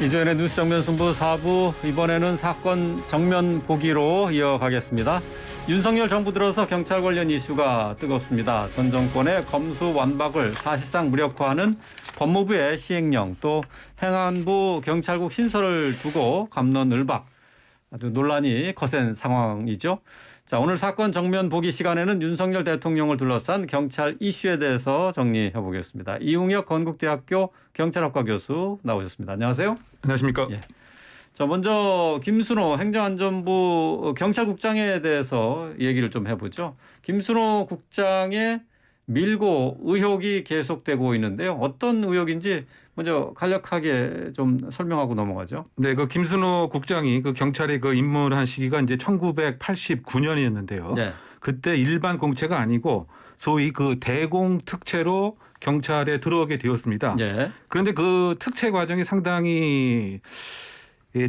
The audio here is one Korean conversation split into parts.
이전의 뉴스 정면 승부 4부, 이번에는 사건 정면 보기로 이어가겠습니다. 윤석열 정부 들어서 경찰 관련 이슈가 뜨겁습니다. 전 정권의 검수 완박을 사실상 무력화하는 법무부의 시행령, 또 행안부 경찰국 신설을 두고 갑론을박, 아주 논란이 거센 상황이죠. 자, 오늘 사건 정면 보기 시간에는 윤석열 대통령을 둘러싼 경찰 이슈에 대해서 정리해 보겠습니다. 이웅혁 건국대학교 경찰학과 교수 나오셨습니다. 안녕하세요. 안녕하십니까. 예. 자, 먼저 김순호 행정안전부 경찰국장에 대해서 얘기를 좀 해보죠. 김순호 국장의 밀고 의혹이 계속되고 있는데요. 어떤 의혹인지 먼저 간략하게 좀 설명하고 넘어가죠. 네, 그 김순호 국장이 그 경찰에 그 입문한 시기가 이제 1989년이었는데요. 네. 그때 일반 공채가 아니고 소위 그 대공 특채로 경찰에 들어오게 되었습니다. 네. 그런데 그 특채 과정이 상당히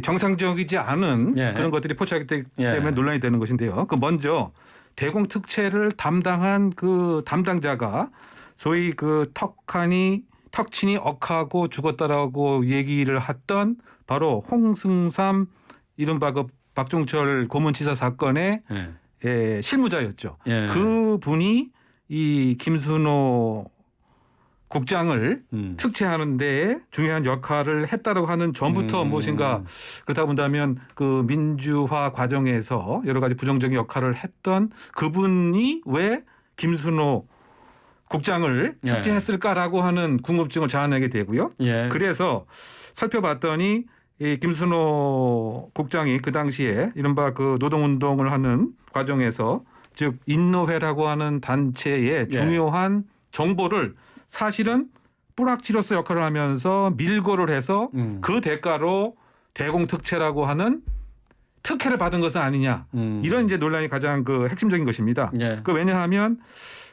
정상적이지 않은 예. 그런 것들이 포착되기 때문에 예. 논란이 되는 것인데요. 그 먼저 대공 특채를 담당한 그 담당자가 소위 그 턱친이 억하고 죽었다라고 얘기를 했던 바로 홍승삼 이른바 그 박종철 고문치사 사건의 예. 실무자였죠. 예. 그 분이 이 김순호 국장을 특채하는 데 중요한 역할을 했다고 하는 전부터 무엇인가 그렇다 본다면 그 민주화 과정에서 여러 가지 부정적인 역할을 했던 그분이 왜 김순호 국장을 예. 특채했을까라고 하는 궁금증을 자아내게 되고요. 예. 그래서 살펴봤더니 이 김순호 국장이 그 당시에 이른바 그 노동운동을 하는 과정에서 즉 인노회라고 하는 단체의 중요한 정보를 사실은 뿌락치로서 역할을 하면서 밀고를 해서 그 대가로 대공특채라고 하는 특혜를 받은 것은 아니냐. 이런 이제 논란이 가장 그 핵심적인 것입니다. 예. 그 왜냐하면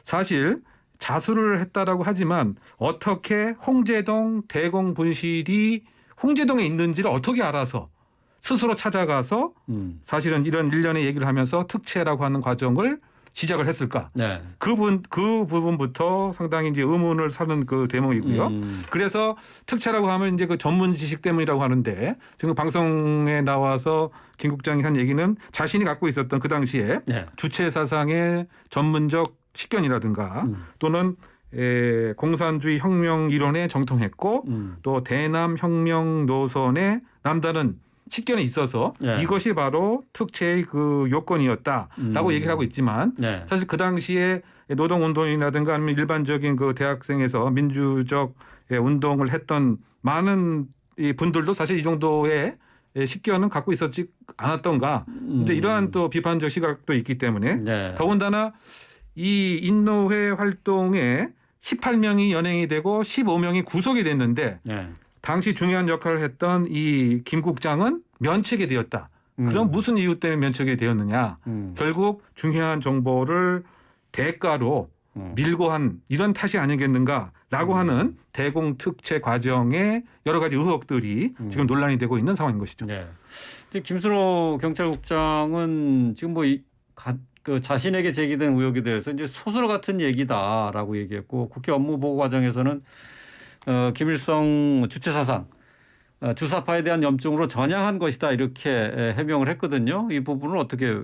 사실 자수를 했다라고 하지만 어떻게 홍제동 대공분실이 홍제동에 있는지를 어떻게 알아서 스스로 찾아가서 사실은 이런 일련의 얘기를 하면서 특채라고 하는 과정을 시작을 했을까? 네. 그 부분부터 상당히 이제 의문을 사는 그 대목이고요. 그래서 특채라고 하면 이제 그 전문 지식 때문이라고 하는데 지금 방송에 나와서 김 국장이 한 얘기는 자신이 갖고 있었던 그 당시에 네. 주체 사상의 전문적 식견이라든가 또는 공산주의 혁명 이론에 정통했고 또 대남 혁명 노선에 남다른 식견이 있어서 예. 이것이 바로 특채의 그 요건이었다라고 얘기를 하고 있지만 네. 사실 그 당시에 노동운동이라든가 아니면 일반적인 그 대학생에서 민주적 운동을 했던 많은 이 분들도 사실 이 정도의 식견은 갖고 있었지 않았던가. 근데 이러한 또 비판적 시각도 있기 때문에 네. 더군다나 이 인노회 활동에 18명이 연행이 되고 15명이 구속이 됐는데 네. 당시 중요한 역할을 했던 이 김 국장은 면책이 되었다. 그럼 무슨 이유 때문에 면책이 되었느냐. 결국 중요한 정보를 대가로 밀고 한 이런 탓이 아니겠는가라고 하는 대공특채 과정의 여러 가지 의혹들이 지금 논란이 되고 있는 상황인 것이죠. 네. 김순호 경찰국장은 지금 그 자신에게 제기된 의혹에 대해서 이제 소설 같은 얘기다라고 얘기했고 국회 업무 보고 과정에서는 김일성 주체 사상, 주사파에 대한 염증으로 전향한 것이다 이렇게 해명을 했거든요. 이 부분을 어떻게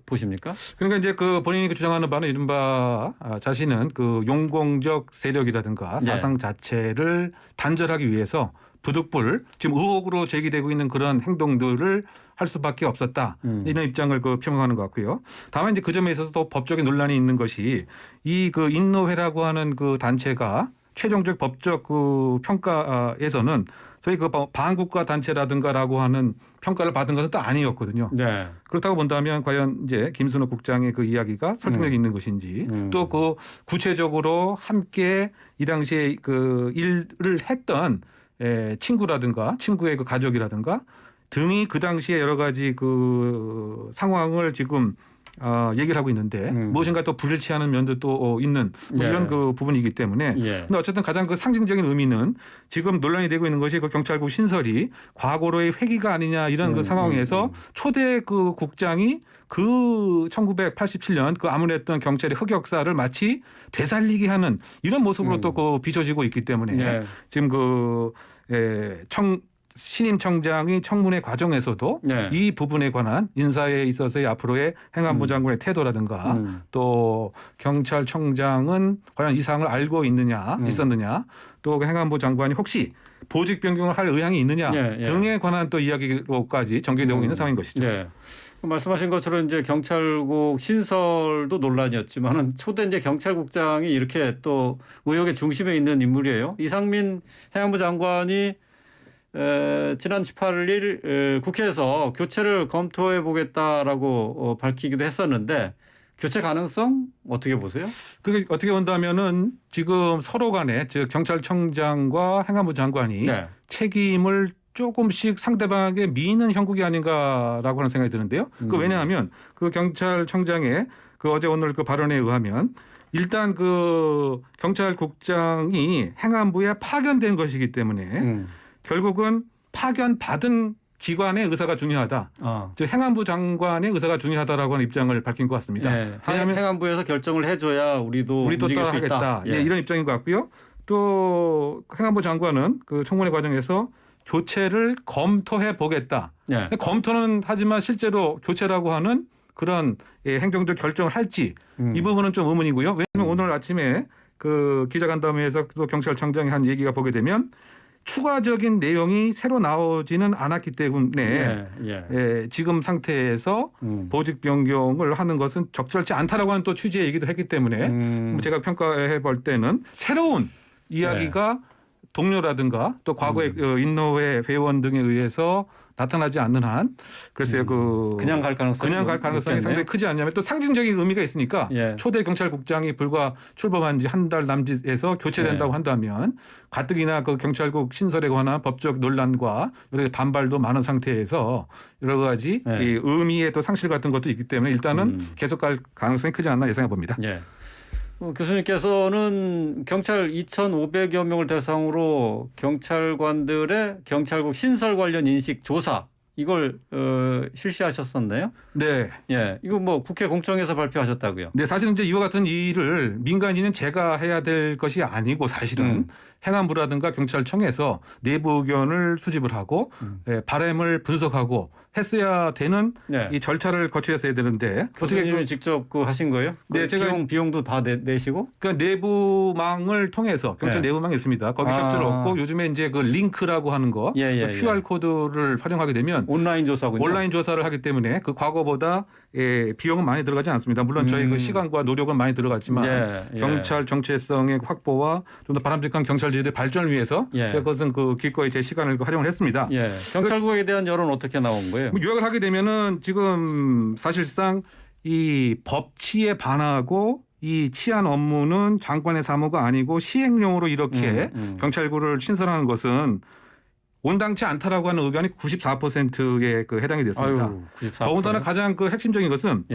보십니까? 그러니까 이제 그 본인이 주장하는 바는 이른바 자신은 그 용공적 세력이라든가 사상 자체를 단절하기 위해서 부득불 지금 의혹으로 제기되고 있는 그런 행동들을 할 수밖에 없었다. 이런 입장을 그 표명하는 것 같고요. 다만 이제 그 점에 있어서 또 법적인 논란이 있는 것이 이 그 인노회라고 하는 그 단체가 최종적 법적 그 평가에서는 저희 그 반국가 단체라든가라고 하는 평가를 받은 것은 또 아니었거든요. 네. 그렇다고 본다면 과연 이제 김순호 국장의 그 이야기가 설득력이 있는 것인지 또 그 구체적으로 함께 이 당시에 그 일을 했던 친구라든가 친구의 그 가족이라든가 등이 그 당시에 여러 가지 그 상황을 지금 얘기를 하고 있는데 무엇인가 또 불일치하는 면도 또 있는 뭐 이런 그 부분이기 때문에 근데 어쨌든 가장 그 상징적인 의미는 지금 논란이 되고 있는 것이 그 경찰국 신설이 과거로의 회기가 아니냐 이런 그 상황에서 초대 그 국장이 그 1987년 그 암울했던 경찰의 흑역사를 마치 되살리게 하는 이런 모습으로 또 그 비춰지고 있기 때문에 지금 그 신임 청장이 청문회 과정에서도 네. 이 부분에 관한 인사에 있어서의 앞으로의 행안부 장관의 태도라든가 또 경찰청장은 과연 이 사항을 알고 있었느냐 또 행안부 장관이 혹시 보직 변경을 할 의향이 있느냐 등에 관한 또 이야기로까지 전개되고 있는 상황인 것이죠. 네. 말씀하신 것처럼 이제 경찰국 신설도 논란이었지만은 초대 이제 경찰국장이 이렇게 또 의혹의 중심에 있는 인물이에요. 이상민 행안부 장관이 지난 18일 국회에서 교체를 검토해 보겠다라고 밝히기도 했었는데 교체 가능성 어떻게 보세요? 그게 어떻게 본다면은 지금 서로 간에 즉 경찰청장과 행안부 장관이 네. 책임을 조금씩 상대방에게 미는 형국이 아닌가라고 하는 생각이 드는데요. 그 왜냐하면 그 경찰청장의 그 어제 오늘 그 발언에 의하면 일단 그 경찰국장이 행안부에 파견된 것이기 때문에 결국은 파견받은 기관의 의사가 중요하다. 즉 행안부 장관의 의사가 중요하다라고 하는 입장을 밝힌 것 같습니다. 네. 왜냐하면 행안부에서 결정을 해줘야 우리도 움직일 수 있다. 따라하겠다. 예. 이런 입장인 것 같고요. 또 행안부 장관은 그 청문회 과정에서 교체를 검토해 보겠다. 네. 검토는 하지만 실제로 교체라고 하는 그런 행정적 결정을 할지 이 부분은 좀 의문이고요. 왜냐하면 오늘 아침에 그 기자간담회에서 또 경찰청장이 한 얘기가 보게 되면 추가적인 내용이 새로 나오지는 않았기 때문에 지금 상태에서 보직 변경을 하는 것은 적절치 않다라고 하는 또 취지의 얘기도 했기 때문에 제가 평가해 볼 때는 새로운 이야기가 동료라든가 또 과거의 인노회 회원 등에 의해서 나타나지 않는 한 글쎄요 그냥 갈 가능성이 상당히 크지 않냐면 또 상징적인 의미가 있으니까 초대 경찰국장이 불과 출범한 지 한 달 남짓에서 교체된다고 한다면 가뜩이나 그 경찰국 신설에 관한 법적 논란과 여러 가지 반발도 많은 상태에서 여러 가지 이 의미의 또 상실 같은 것도 있기 때문에 일단은 계속 갈 가능성이 크지 않나 예상해 봅니다. 교수님께서는 경찰 2,500여 명을 대상으로 경찰관들의 경찰국 신설 관련 인식 조사 이걸 실시하셨었나요? 네. 예, 이거 뭐 국회 공청회에서 발표하셨다고요? 네, 사실은 이제 이와 같은 일을 민간인은 제가 해야 될 것이 아니고 사실은 행안부라든가 경찰청에서 내부 의견을 수집을 하고 바람을 분석하고 했어야 되는 이 절차를 거쳐야 되는데 교수님이 직접 그 하신 거예요? 네, 제가 비용도 다 내시고? 그 내부망을 통해서 경찰 내부망이 있습니다. 거기 협조를 얻고 요즘에 이제 그 링크라고 하는 거 그 QR 코드를 활용하게 되면 온라인 조사군요. 온라인 조사를 하기 때문에 그 과거보다 비용은 많이 들어가지 않습니다. 물론 저희 그 시간과 노력은 많이 들어갔지만 경찰 정체성의 확보와 좀 더 바람직한 경찰제도의 발전을 위해서 제가 그것은 그 기꺼이 제 시간을 활용을 했습니다. 경찰국에 대한 여론 어떻게 나온 거예요? 요약을 하게 되면은 지금 사실상 이 법치에 반하고 이 치안 업무는 장관의 사무가 아니고 시행령으로 이렇게 경찰국을 신설하는 것은 온당치 않다라고 하는 의견이 94%에 그 해당이 됐습니다. 아유, 94%. 더군다나 가장 그 핵심적인 것은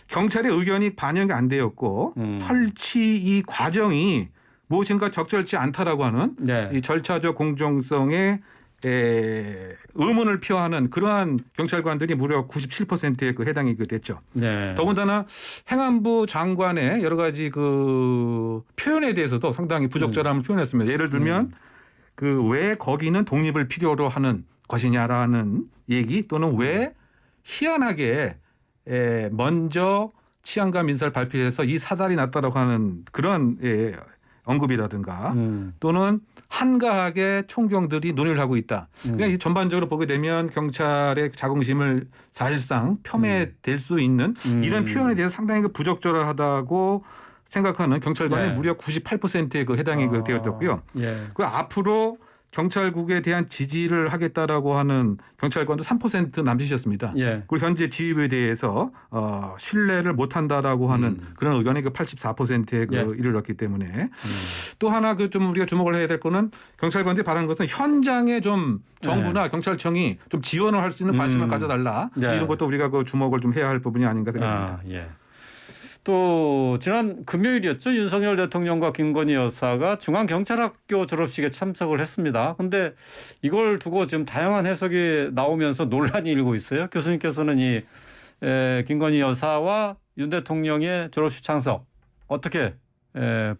경찰의 의견이 반영이 안 되었고 설치 이 과정이 무엇인가 적절치 않다라고 하는 이 절차적 공정성에 의문을 표하는 그러한 경찰관들이 무려 97%에 그 해당이 됐죠. 더군다나 행안부 장관의 여러 가지 그 표현에 대해서도 상당히 부적절함을 표현했습니다. 예를 들면 그 왜 거기는 독립을 필요로 하는 것이냐라는 얘기 또는 왜 희한하게 먼저 치안과 민사를 발표해서 이 사달이 났다라고 하는 그런 언급이라든가 또는 한가하게 총경들이 논의를 하고 있다. 그러니까 전반적으로 보게 되면 경찰의 자긍심을 사실상 폄훼될 수 있는 이런 표현에 대해서 상당히 그 부적절하다고 생각하는 경찰관이 무려 98%에 그 해당이 되었고요. 그 앞으로 경찰국에 대한 지지를 하겠다라고 하는 경찰관도 3% 남짓이었습니다. 그리고 현재 지휘부에 대해서 신뢰를 못한다라고 하는 그런 의견이 그 84%에 그 이르렀기 때문에 또 하나 그 좀 우리가 주목을 해야 될 거는 경찰관들이 바라는 것은 현장에 좀 정부나 경찰청이 좀 지원을 할 수 있는 관심을 가져달라 이런 것도 우리가 그 주목을 좀 해야 할 부분이 아닌가 생각합니다. 또 지난 금요일이었죠. 윤석열 대통령과 김건희 여사가 중앙경찰학교 졸업식에 참석을 했습니다. 그런데 이걸 두고 지금 다양한 해석이 나오면서 논란이 일고 있어요. 교수님께서는 이 김건희 여사와 윤 대통령의 졸업식 참석 어떻게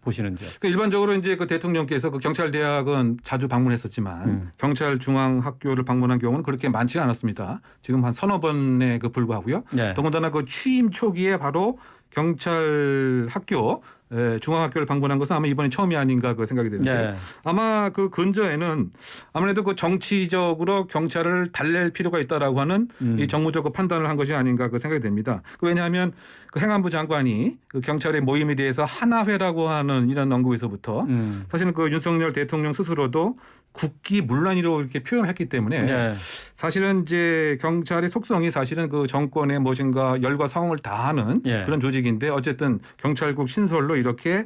보시는지요? 그러니까 일반적으로 이제 그 대통령께서 그 경찰대학은 자주 방문했었지만 경찰 중앙학교를 방문한 경우는 그렇게 많지가 않았습니다. 지금 한 서너 번에 그 불과하고요. 네. 더군다나 그 취임 초기에 바로 경찰 학교 중앙학교를 방문한 것은 아마 이번이 처음이 아닌가 그 생각이 드는데 네. 아마 그 근저에는 아무래도 그 정치적으로 경찰을 달랠 필요가 있다라고 하는 이 정무적 그 판단을 한 것이 아닌가 그 생각이 됩니다. 왜냐하면 그 행안부 장관이 그 경찰의 모임에 대해서 하나회라고 하는 이런 언급에서부터 사실은 그 윤석열 대통령 스스로도 국기 문란이라고 이렇게 표현을 했기 때문에 네. 사실은 이제 경찰의 속성이 사실은 그 정권의 무엇인가 열과 성을 다하는 예. 그런 조직인데 어쨌든 경찰국 신설로 이렇게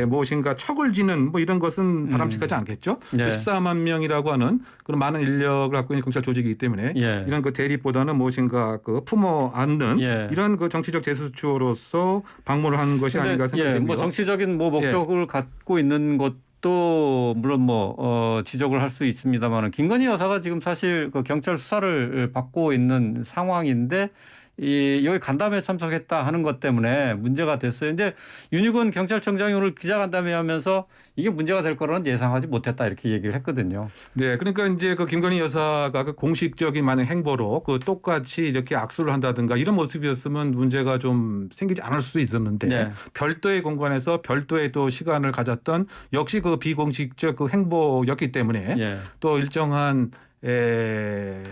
무엇인가 척을 지는 뭐 이런 것은 바람직하지 않겠죠. 예. 14만 명이라고 하는 그런 많은 인력을 갖고 있는 경찰 조직이기 때문에 예. 이런 그 대립보다는 무엇인가 그 품어 안는 예. 이런 그 정치적 제스처로서 방문을 하는 것이 아닌가 생각됩니다. 뭐 정치적인 뭐 목적을 갖고 있는 것도 물론 뭐 지적을 할 수 있습니다만 김건희 여사가 지금 사실 그 경찰 수사를 받고 있는 상황인데 여기 간담회 참석했다 하는 것 때문에 문제가 됐어요. 이제 윤희군 경찰청장이 오늘 기자간담회 하면서 이게 문제가 될 거라는 예상하지 못했다 이렇게 얘기를 했거든요. 네, 그러니까 이제 그 김건희 여사가 그 공식적인 만약 행보로 그 똑같이 이렇게 악수를 한다든가 이런 모습이었으면 문제가 좀 생기지 않을 수도 있었는데 네. 별도의 공간에서 별도의 또 시간을 가졌던 역시 그 비공식적 그 행보였기 때문에 예. 또 일정한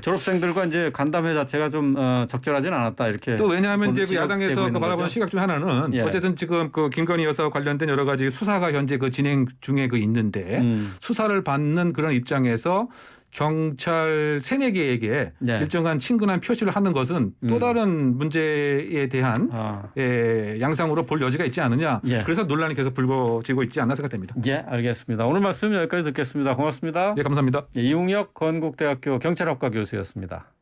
졸업생들과 이제 간담회 자체가 좀 적절하진 않았다 이렇게. 또 왜냐하면 이제 그 지적되고 야당에서 그 있는 바라보는 거죠? 시각 중 하나는 예. 어쨌든 지금 그 김건희 여사와 관련된 여러 가지 수사가 현재 그 진행 중에 그 있는데 수사를 받는 그런 입장에서 경찰 새내기에게 네. 일정한 친근한 표시를 하는 것은 또 다른 문제에 대한 양상으로 볼 여지가 있지 않느냐. 예. 그래서 논란이 계속 불거지고 있지 않나 생각됩니다. 예, 알겠습니다. 오늘 말씀 여기까지 듣겠습니다. 고맙습니다. 예, 감사합니다. 이웅혁 건국대학교 경찰학과 교수였습니다.